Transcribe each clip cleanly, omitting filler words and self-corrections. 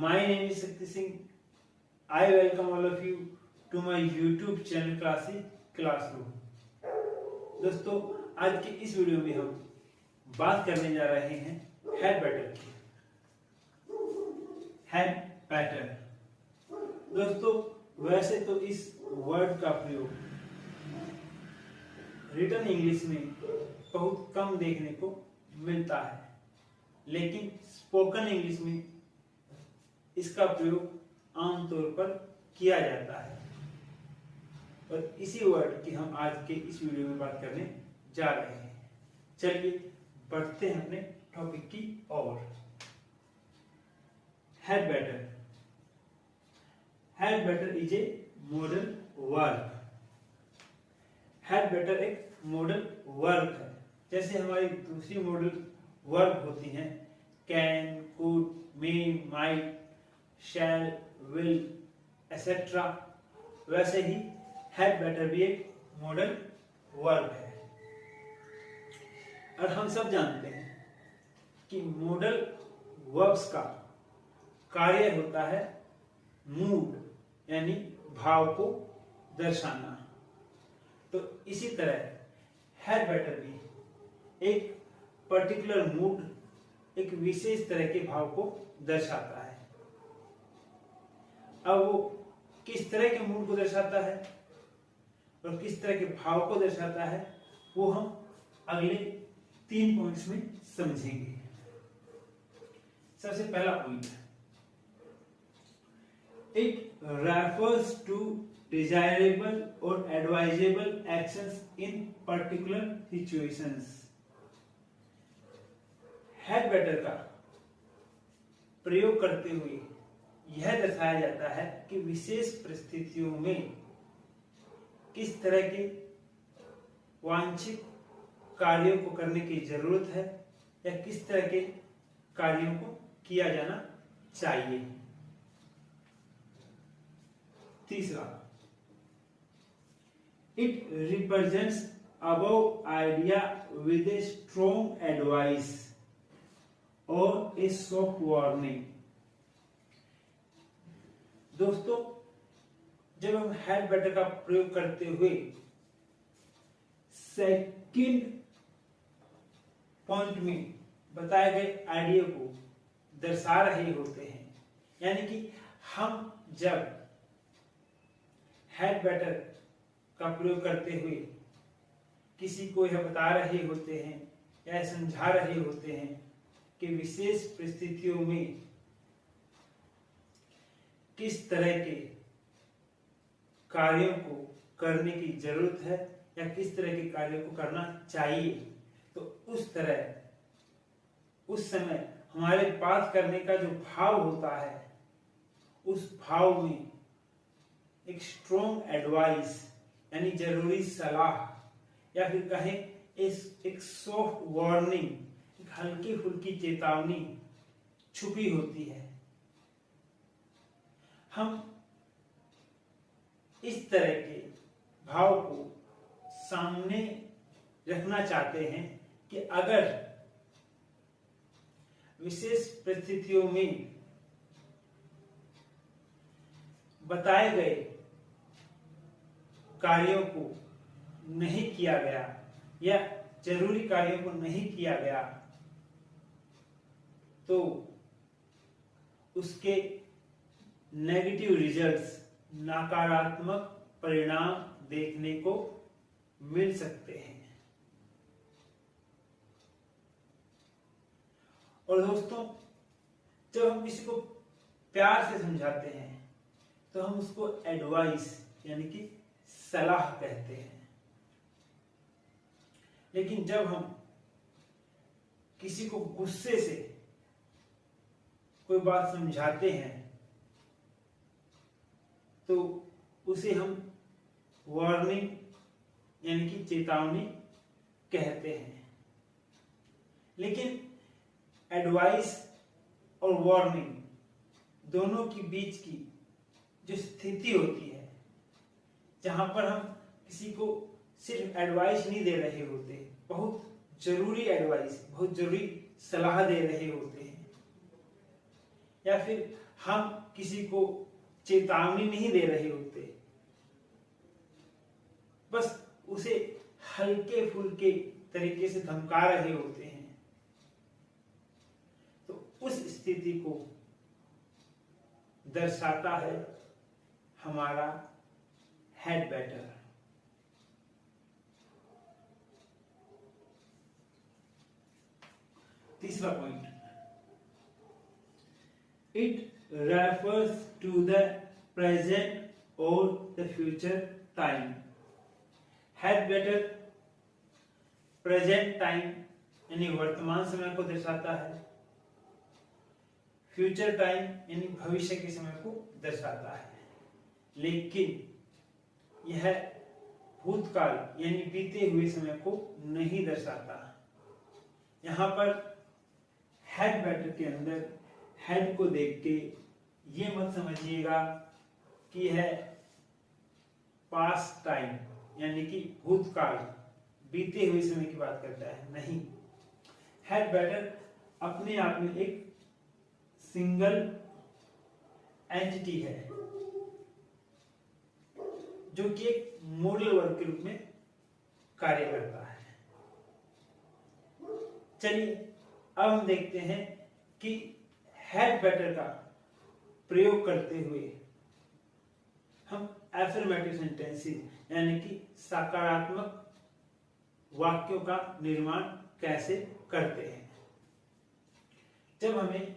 My name is Shakti Singh. I welcome all of you to my YouTube channel Classroom. दोस्तों, आज के इस video में हम बात करने जा रहे हैं हेड बैटर की। हेड बैटर दोस्तों, वैसे तो इस वर्ड का प्रयोग रिटन इंग्लिश में बहुत कम देखने को मिलता है, लेकिन स्पोकन इंग्लिश में इसका प्रयोग आमतौर पर किया जाता है और इसी वर्ड की हम आज के इस वीडियो में बात करने जा रहे हैं। चलिए बढ़ते हैं अपने टॉपिक की ओर। Had better. Had better is a modal verb. Had better एक मॉडल वर्क है। जैसे हमारी दूसरी मॉडल वर्क होती हैं can, could, may, might, shall, will et cetera, वैसे ही हेड बैटर भी एक मॉडल वर्ब है। और हम सब जानते हैं कि मॉडल वर्ब्स का कार्य होता है मूड यानी भाव को दर्शाना। तो इसी तरह हेड बैटर भी एक पर्टिकुलर मूड, एक विशेष तरह के भाव को दर्शाता है। अब वो किस तरह के मूड को दर्शाता है और किस तरह के भाव को दर्शाता है, वो हम अगले 3 पॉइंट्स में समझेंगे। सबसे पहला point, it refers to desirable और advisable actions in particular situations. Had better का प्रयोग करते हुए यह दर्शाया जाता है कि विशेष परिस्थितियों में किस तरह के वांछित कार्यों को करने की जरूरत है या किस तरह के कार्यों को किया जाना चाहिए। तीसरा, it represents above idea with a strong advice और ए सॉफ्ट वार्निंग। दोस्तों, जब हम हेड बैटर का प्रयोग करते हुए सेकंड पॉइंट में बताए गए आइडिया को दर्शा रहे होते हैं, यानी कि हम जब हेड बैटर का प्रयोग करते हुए किसी को यह बता रहे होते हैं या समझा रहे होते हैं कि विशेष परिस्थितियों में किस तरह के कार्यों को करने की जरूरत है या किस तरह के कार्यों को करना चाहिए, तो उस समय हमारे बात करने का जो भाव होता है, उस भाव में एक स्ट्रॉन्ग एडवाइस यानी जरूरी सलाह या फिर कहें एक सॉफ्ट वार्निंग, एक हल्की फुल्की चेतावनी छुपी होती है। हम इस तरह के भाव को सामने रखना चाहते हैं कि अगर विशेष परिस्थितियों में बताए गए कार्यों को नहीं किया गया या जरूरी कार्यों को नहीं किया गया, तो उसके नेगेटिव रिजल्ट्स, नकारात्मक परिणाम देखने को मिल सकते हैं। और दोस्तों, जब हम किसी को प्यार से समझाते हैं तो हम उसको एडवाइस यानी कि सलाह कहते हैं, लेकिन जब हम किसी को गुस्से से कोई बात समझाते हैं तो उसे हम वार्निंग यानी कि चेतावनी कहते हैं। लेकिन एडवाइस और वार्निंग दोनों के बीच की जो स्थिति होती है, जहां पर हम किसी को सिर्फ एडवाइस नहीं दे रहे होते, बहुत जरूरी एडवाइस, बहुत जरूरी सलाह दे रहे होते हैं, या फिर हम किसी को चेतावनी नहीं दे रहे होते, बस उसे हल्के फुल्के तरीके से धमका रहे होते हैं। तो उस स्थिति को दर्शाता है हमारा हेड बैटर। तीसरा point, it refers to the present और the future time. Had better present time यानी वर्तमान समय को दर्शाता है, फ्यूचर टाइम यानी भविष्य के समय को दर्शाता है, लेकिन यह भूतकाल यानी बीते हुए समय को नहीं दर्शाता। यहां पर हेड बैटर के अंदर हेड को देख के ये मत समझिएगा कि यह पास्ट टाइम यानी कि भूतकाल बीते हुए समय की बात करता है, नहीं। हेड बैटर अपने आप में एक सिंगल एंटिटी है जो कि एक मॉडल वर्ग के रूप में कार्य करता है। चलिए अब हम देखते हैं कि हेड बैटर का प्रयोग करते हुए हम एफर्मेटिव सेंटेंसेस यानी कि सकारात्मक वाक्यों का निर्माण कैसे करते हैं। जब हमें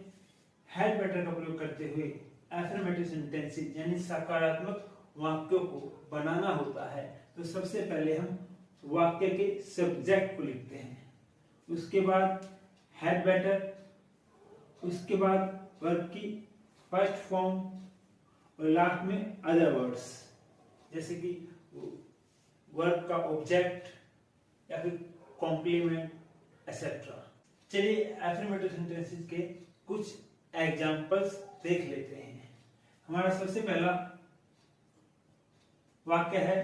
हेड बैटर का प्रयोग करते हुए एफर्मेटिव सेंटेंसेस यानी सकारात्मक वाक्यों को बनाना होता है, तो सबसे पहले हम वाक्य के सब्जेक्ट को लिखते हैं, उसके बाद हेड बैटर, उसके बाद वर्ब की फर्स्ट फॉर्म और लास्ट में अदर वर्ड्स, जैसे कि वर्ब का ऑब्जेक्ट या फिर कॉम्प्लीमेंट एक्सेट्रा। चलिए एफर्मेटिव सेंटेंसेस के कुछ एग्जांपल्स देख लेते हैं। हमारा सबसे पहला वाक्य है,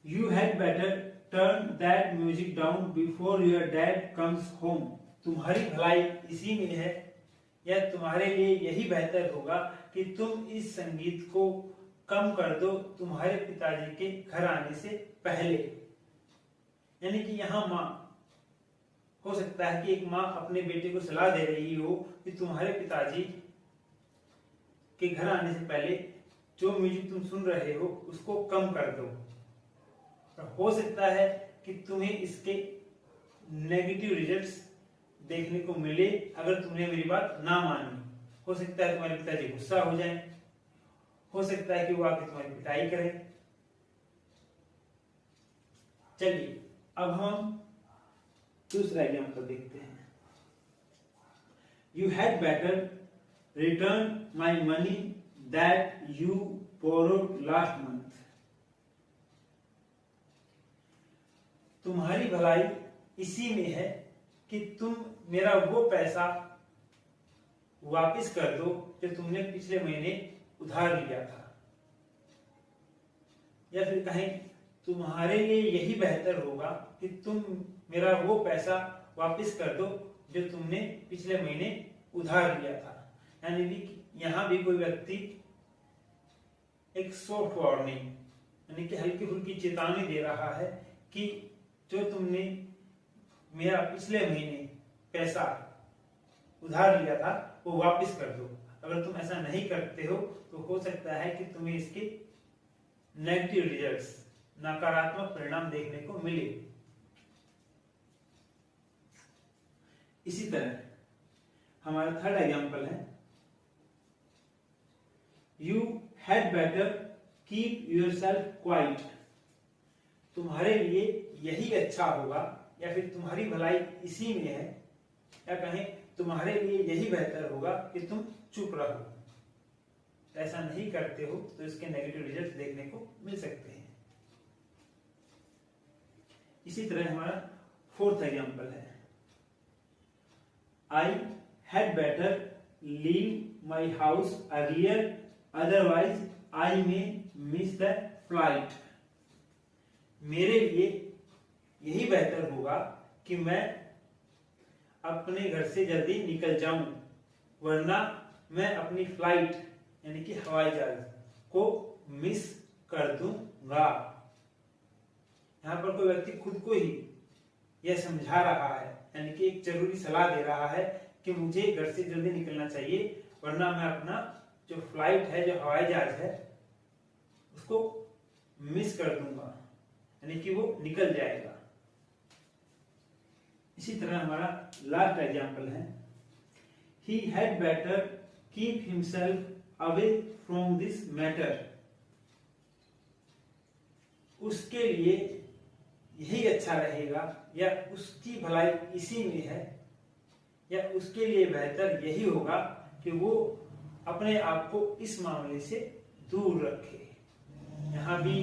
you had better turn that music down before your dad comes home. तुम्हारी भलाई इसी में है, या तुम्हारे लिए यही बेहतर होगा कि तुम इस संगीत को कम कर दो तुम्हारे पिताजी के घर आने से पहले। यानी कि यहां मां, हो सकता है कि एक मां अपने बेटे को सलाह दे रही हो कि तुम्हारे पिताजी के घर आने से पहले जो म्यूजिक तुम सुन रहे हो उसको कम कर दो। और हो सकता है कि तुम्हें इसके नेगेटिव रिजल्ट्स देखने को मिले अगर तुमने मेरी बात ना मानी। हो सकता है तुम्हारे पिताजी गुस्सा हो जाएं, हो सकता है कि वो आके तुम्हारी पिटाई करें। चलिए अब हम दूसरा एग्जाम्पल देखते हैं, you had better return my money that you borrowed last month. तुम्हारी भलाई इसी में है कि तुम मेरा वो पैसा वापस कर दो जो तुमने पिछले महीने उधार लिया था। या फिर कहें, तुम्हारे लिए यही बेहतर होगा कि तुम मेरा वो पैसा वापस कर दो जो तुमने पिछले महीने उधार लिया था। यानी यहां भी कोई व्यक्ति एक सॉफ्ट वार्निंग यानी कि हल्की फुल्की चेतावनी दे रहा है कि जो तुमने मेरा पिछले महीने पैसा उधार लिया था वो वापस कर दो। अगर तुम ऐसा नहीं करते हो तो हो सकता है कि तुम्हें इसके नेगेटिव रिजल्ट्स, नकारात्मक परिणाम देखने को मिले। इसी तरह हमारा थर्ड एग्जांपल है, you had better keep yourself quite. तुम्हारे लिए यही अच्छा होगा, या फिर तुम्हारी भलाई इसी में है, या कहें तुम्हारे लिए यही बेहतर होगा कि तुम चुप रहो। ऐसा नहीं करते हो तो इसके नेगेटिव रिजल्ट देखने को मिल सकते हैं। इसी तरह हमारा फोर्थ एग्जांपल है, I had better leave my house earlier otherwise I may miss the flight. मेरे लिए यही बेहतर होगा कि मैं अपने घर से जल्दी निकल जाऊं, वरना मैं अपनी फ्लाइट यानी कि हवाई जहाज को मिस कर दूंगा। यहाँ पर कोई व्यक्ति खुद को ही यह समझा रहा है, यानी कि एक जरूरी सलाह दे रहा है कि मुझे घर से जल्दी निकलना चाहिए, वरना मैं अपना जो फ्लाइट है, जो हवाई जहाज है, उसको मिस कर दूंगा, यानी कि वो निकल जाएगा। इसी तरह हमारा लास्ट एग्जाम्पल है, he had better keep himself away from this matter। उसके लिए यही अच्छा रहेगा, या उसकी भलाई इसी में है, या उसके लिए बेहतर यही होगा कि वो अपने आप को इस मामले से दूर रखे। यहाँ भी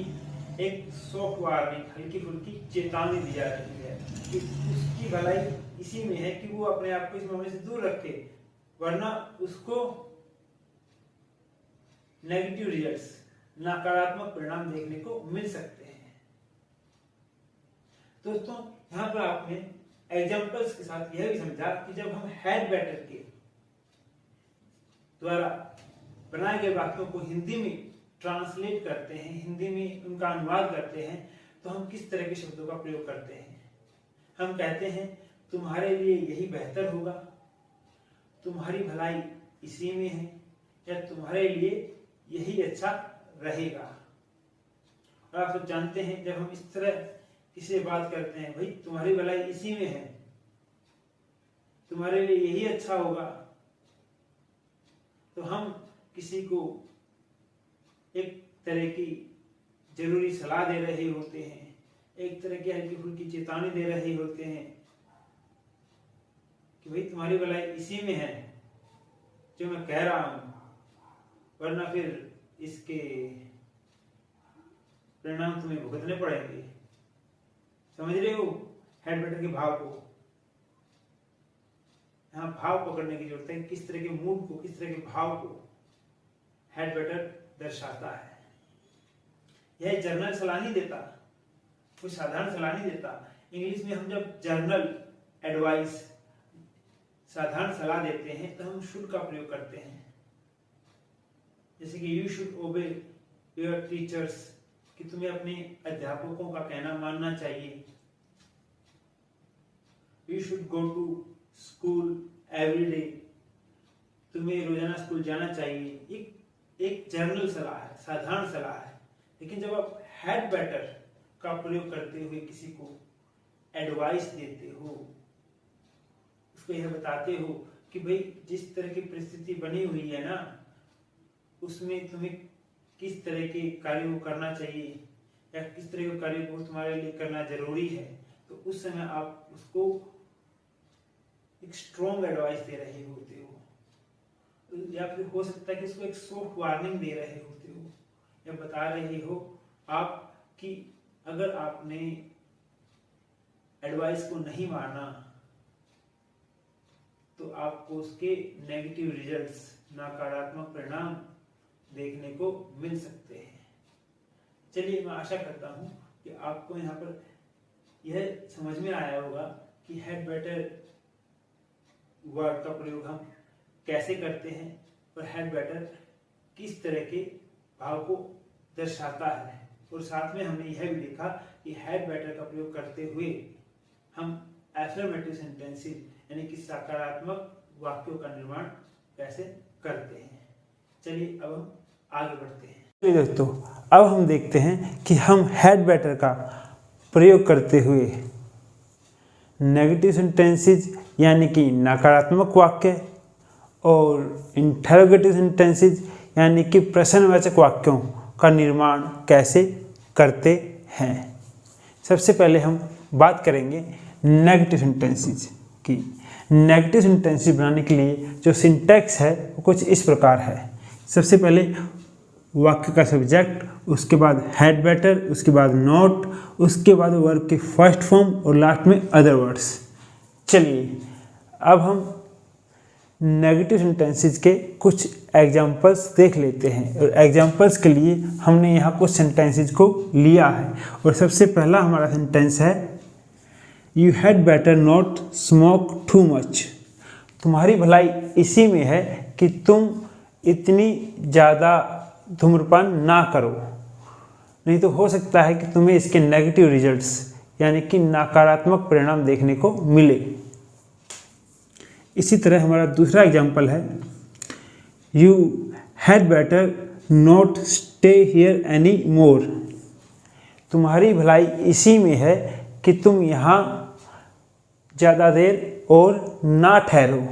एक सॉफ्ट वार्निंग, हल्की फुल्की चेतावनी दी जा रही है कि उसकी भलाई इसी में है कि वो अपने आप को इस मामले से दूर रखे, वरना उसको नेगेटिव रिजल्ट्स, नकारात्मक परिणाम देखने को मिल सकते हैं। दोस्तों, यहाँ पर आपने एग्जाम्पल्स के साथ यह भी समझा कि जब हम हैड बेटर के द्वारा बनाए गए वाक्यों को हिंदी में ट्रांसलेट करते हैं, हिंदी में उनका अनुवाद करते हैं, तो हम किस तरह के शब्दों का प्रयोग करते हैं। हम कहते हैं तुम्हारे लिए यही बेहतर होगा, तुम्हारी भलाई इसी में है, या तुम्हारे लिए यही अच्छा रहेगा। और आप सब जानते हैं जब हम इस तरह किसी बात करते हैं, भाई तुम्हारी भलाई इसी में है, तुम्हारे लिए यही अच्छा होगा, तो हम किसी को एक तरह की जरूरी सलाह दे रहे होते हैं, एक तरह की हल्की फुल्की चेतावनी दे रहे होते हैं कि भाई तुम्हारी भलाई इसी में है जो मैं कह रहा हूं, वरना फिर इसके परिणाम तुम्हें भुगतने पड़ेंगे। समझ रहे हो हैड बेटर के भाव को? यहाँ भाव पकड़ने की जरूरत है, किस तरह के मूड को, किस तरह के भाव को हैड बेटर दर्शाता है। यह जर्नल सलाह नहीं देता, कोई साधारण सलाह नहीं देता। इंग्लिश में हम जब जर्नल एडवाइस, साधारण सलाह देते हैं, तो हम शुड का प्रयोग करते हैं। जैसे कि you should obey your teachers, कि तुम्हें अपने अध्यापकों का कहना मानना चाहिए। You should go to school every day, तुम्हें रोजाना स्कूल जाना चाहिए। एक जनरल सलाह है, साधारण सलाह है। लेकिन जब आप हैड बेटर का प्रयोग करते हुए किसी को एडवाइस देते हो, उसको यह बताते हो कि भाई जिस तरह की परिस्थिति बनी हुई है ना, उसमें तुम्हें किस तरह के कार्य को करना चाहिए, या किस तरह के कार्य को तुम्हारे लिए करना जरूरी है, तो उस समय आप उसको एक स्ट्रॉन्ग एडवाइस दे रहे होते हो, या फिर हो सकता है कि उसको एक सॉफ्ट वार्निंग दे रहे होते हो, या बता रहे हो आप कि अगर आपने एडवाइस को नहीं माना तो आपको उसके नेगेटिव रिजल्ट्स, नकारात्मक परिणाम देखने को मिल सकते हैं। चलिए, मैं आशा करता हूं कि आपको यहाँ पर यह समझ में आया होगा कि हैड बेटर वर्ड का प्रयोग हम कैसे करते हैं और हैड बेटर किस तरह के भाव को दर्शाता है। और साथ में हमने यह भी देखा कि हैड बेटर का प्रयोग करते हुए हम एफर्मेटिव सेंटेंसेस यानी कि सकारात्मक वाक्यों का निर्माण कैसे करते हैं। चलिए अब हम आगे बढ़ते हैं। चलिए दोस्तों, अब हम देखते हैं कि हम हैड बेटर का प्रयोग करते हुए नेगेटिव सेंटेंसेस यानी कि नकारात्मक वाक्य और इंटरोगेटिव सेंटेंसेस यानी कि प्रश्नवाचक वाक्यों का निर्माण कैसे करते हैं। सबसे पहले हम बात करेंगे नेगेटिव सेंटेंसेस की। नेगेटिव सेंटेंसेस बनाने के लिए जो सिंटैक्स है वो कुछ इस प्रकार है। सबसे पहले वाक्य का सब्जेक्ट, उसके बाद हैड बेटर, उसके बाद नॉट, उसके बाद वर्ब के फर्स्ट फॉर्म और लास्ट में अदर वर्ड्स। चलिए अब हम नेगेटिव सेंटेंसेस के कुछ एग्जांपल्स देख लेते हैं। और एग्जांपल्स के लिए हमने यहाँ कुछ सेंटेंसेस को लिया है। और सबसे पहला हमारा सेंटेंस है you had better not smoke too much. तुम्हारी भलाई इसी में है कि तुम इतनी ज़्यादा धूम्रपान ना करो, नहीं तो हो सकता है कि तुम्हें इसके नेगेटिव रिजल्ट्स यानी कि नकारात्मक परिणाम देखने को मिले। इसी तरह हमारा दूसरा एग्जाम्पल है, you had better not stay here any more. तुम्हारी भलाई इसी में है कि तुम यहाँ ज़्यादा देर और ना ठहरो,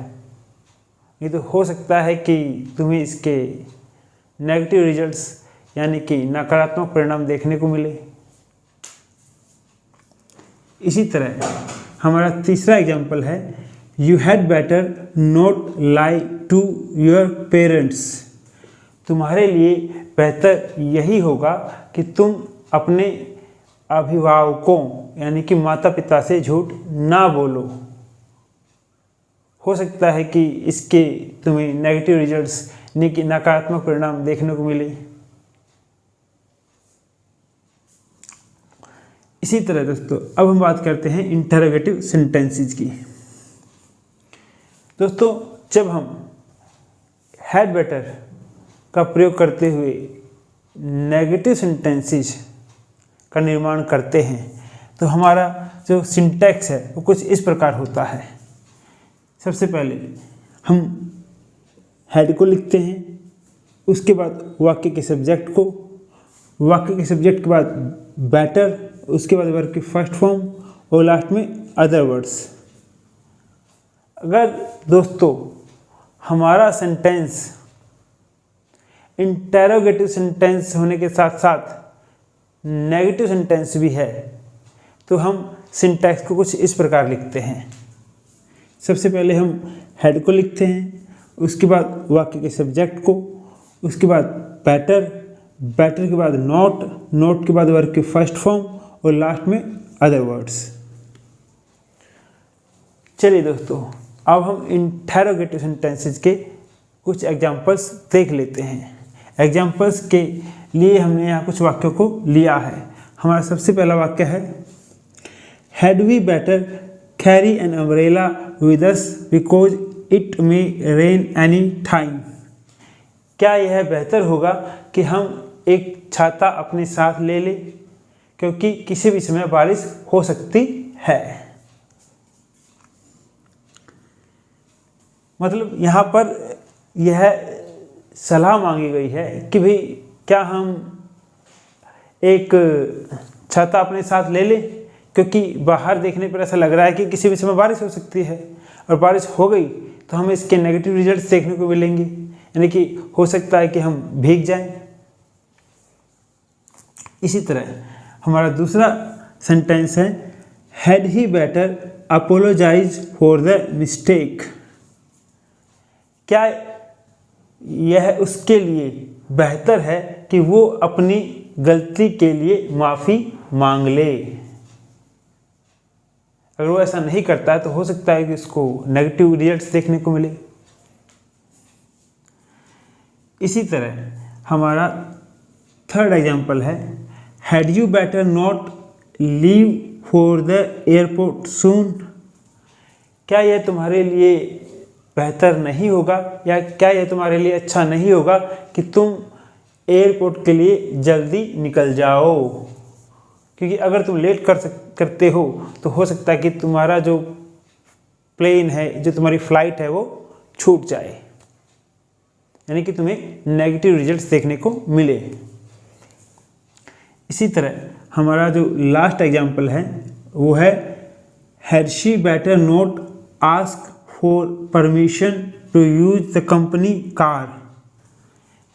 ये तो हो सकता है कि तुम्हें इसके नेगेटिव रिजल्ट्स यानी कि नकारात्मक परिणाम देखने को मिले। इसी तरह हमारा तीसरा एग्जाम्पल है, you had better not lie to your parents. तुम्हारे लिए बेहतर यही होगा कि तुम अपने अभिभावकों यानी कि माता पिता से झूठ ना बोलो। हो सकता है कि इसके तुम्हें नेगेटिव रिजल्ट्स यानी कि नकारात्मक परिणाम देखने को मिले। इसी तरह दोस्तों अब हम बात करते हैं इंटरोगेटिव सेंटेंसेस की। दोस्तों जब हम हैड बेटर का प्रयोग करते हुए नेगेटिव सेंटेंसेस का निर्माण करते हैं तो हमारा जो सिंटैक्स है वो कुछ इस प्रकार होता है। सबसे पहले हम हेड को लिखते हैं, उसके बाद वाक्य के सब्जेक्ट को, वाक्य के सब्जेक्ट के बाद बेटर, उसके बाद वर्ब की फर्स्ट फॉर्म और लास्ट में अदर वर्ड्स। अगर दोस्तों हमारा सेंटेंस इंटरोगेटिव सेंटेंस होने के साथ साथ नेगेटिव सेंटेंस भी है तो हम सिंटैक्स को कुछ इस प्रकार लिखते हैं। सबसे पहले हम हेड को लिखते हैं, उसके बाद वाक्य के सब्जेक्ट को, उसके बाद बेटर, बेटर के बाद नॉट, नॉट के बाद वर्ब की फर्स्ट फॉर्म और लास्ट में अदर वर्ड्स। चलिए दोस्तों अब हम इंटरोगेटिव सेंटेंसेस के कुछ एग्जांपल्स देख लेते हैं। एग्जांपल्स के लिए हमने यहाँ कुछ वाक्यों को लिया है। हमारा सबसे पहला वाक्य है, had we better carry an umbrella with us because it may rain any time. क्या यह बेहतर होगा कि हम एक छाता अपने साथ ले लें क्योंकि किसी भी समय बारिश हो सकती है। मतलब यहाँ पर यह सलाह मांगी गई है कि भाई क्या हम एक छाता अपने साथ ले लें क्योंकि बाहर देखने पर ऐसा लग रहा है कि किसी भी समय बारिश हो सकती है और बारिश हो गई तो हमें इसके नेगेटिव रिजल्ट्स देखने को मिलेंगे, यानी कि हो सकता है कि हम भीग जाएं। इसी तरह हमारा दूसरा सेंटेंस है, had he better apologize for the mistake. क्या यह उसके लिए बेहतर है कि वो अपनी गलती के लिए माफ़ी मांग ले। अगर वो ऐसा नहीं करता है तो हो सकता है कि उसको नेगेटिव रिजल्ट्स देखने को मिले। इसी तरह हमारा थर्ड एग्जाम्पल है, had you better not leave for the airport soon. क्या यह तुम्हारे लिए बेहतर नहीं होगा या क्या यह तुम्हारे लिए अच्छा नहीं होगा कि तुम एयरपोर्ट के लिए जल्दी निकल जाओ, क्योंकि अगर तुम लेट करते हो तो हो सकता है कि तुम्हारा जो प्लेन है, जो तुम्हारी फ्लाइट है वो छूट जाए, यानी कि तुम्हें नेगेटिव रिजल्ट्स देखने को मिले। इसी तरह हमारा जो लास्ट एग्जाम्पल है वो है, had she better not ask for permission to use the company car.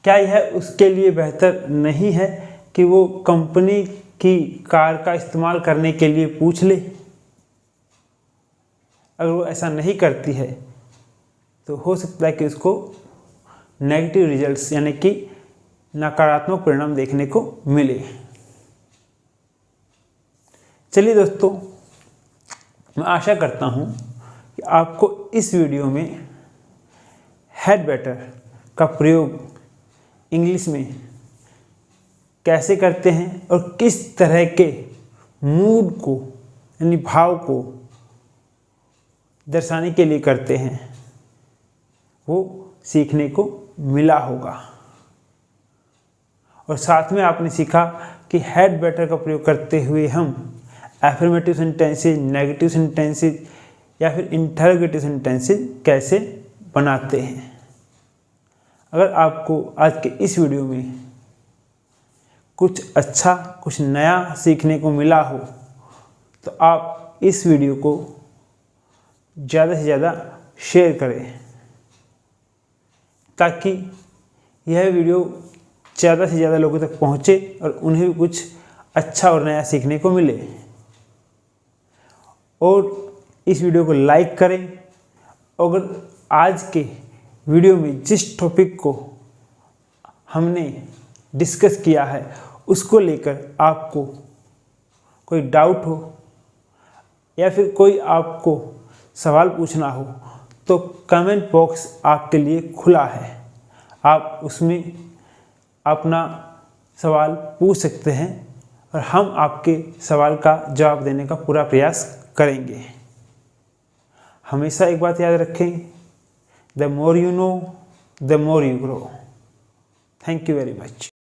क्या यह उसके लिए बेहतर नहीं है कि वो कंपनी की कार का इस्तेमाल करने के लिए पूछ ले। अगर वो ऐसा नहीं करती है तो हो सकता है कि उसको नेगेटिव रिजल्ट्स यानी कि नकारात्मक परिणाम देखने को मिले। चलिए दोस्तों, मैं आशा करता हूँ कि आपको इस वीडियो में हैड बेटर का प्रयोग इंग्लिश में कैसे करते हैं और किस तरह के मूड को यानी भाव को दर्शाने के लिए करते हैं वो सीखने को मिला होगा। और साथ में आपने सीखा कि हैड बेटर का प्रयोग करते हुए हम एफर्मेटिव सेंटेंसेस, नेगेटिव सेंटेंसेस या फिर इंटरोगेटिव सेंटेंसेस कैसे बनाते हैं। अगर आपको आज के इस वीडियो में कुछ अच्छा, कुछ नया सीखने को मिला हो तो आप इस वीडियो को ज़्यादा से ज़्यादा शेयर करें ताकि यह वीडियो ज़्यादा से ज़्यादा लोगों तक पहुँचे और उन्हें भी कुछ अच्छा और नया सीखने को मिले। और इस वीडियो को लाइक करें। अगर आज के वीडियो में जिस टॉपिक को हमने डिस्कस किया है उसको लेकर आपको कोई डाउट हो या फिर कोई आपको सवाल पूछना हो तो कमेंट बॉक्स आपके लिए खुला है। आप उसमें अपना सवाल पूछ सकते हैं और हम आपके सवाल का जवाब देने का पूरा प्रयास करेंगे। हमेशा एक बात याद रखें, the more you know the more you grow. Thank you very much.